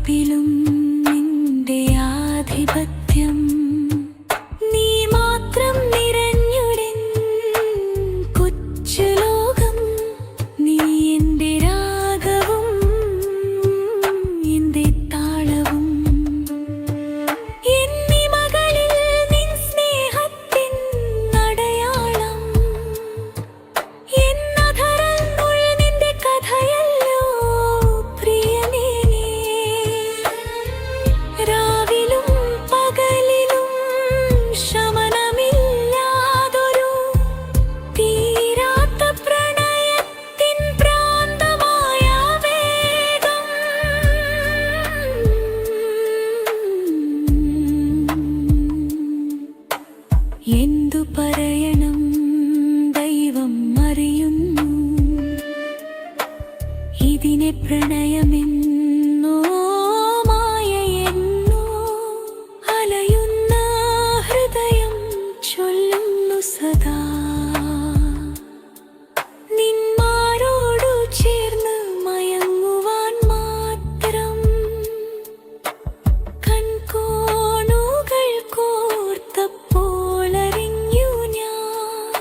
നടപ്പിലും നിന്റെ ആധിപത്യം നീ മാത്രം നിറഞ്ഞുടൻ കൊച്ചു ലോകം നീ എൻ്റെ രാഗവും എൻ്റെ താളവും എന്നിമകളിൽ നിൻ സ്നേഹത്തിൻ അടയാളം എന്നധരങ്ങൾ നിന്റെ കഥയല്ലോ പ്രിയനേ രാവിലും പകലിലും ശമനമില്ലാതൊരു തീരാത്ത പ്രണയത്തിൻ ഭ്രാന്തമായ വേഗം എന്തു പറയണം ദൈവം അറിയുന്നു ഇതിനെ പ്രണയമെന്നോ മായയെന്നോ അലയുന്ന ഹൃദയം ചൊല്ലുന്നു സദാ നിന്മാരോടു ചേർന്ന് മയങ്ങുവാൻ മാത്രം കൺകോണുകൾ കോർത്തപ്പോളറിഞ്ഞു ഞാൻ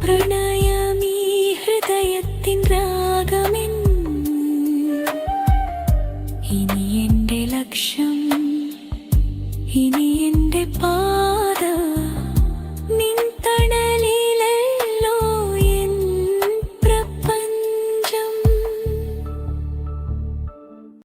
പ്രണയമീ ഹൃദയത്തിൻ രാഗമെന്ന് ഇനി എൻ്റെ ലക്ഷ്യം ഇനി എൻ്റെ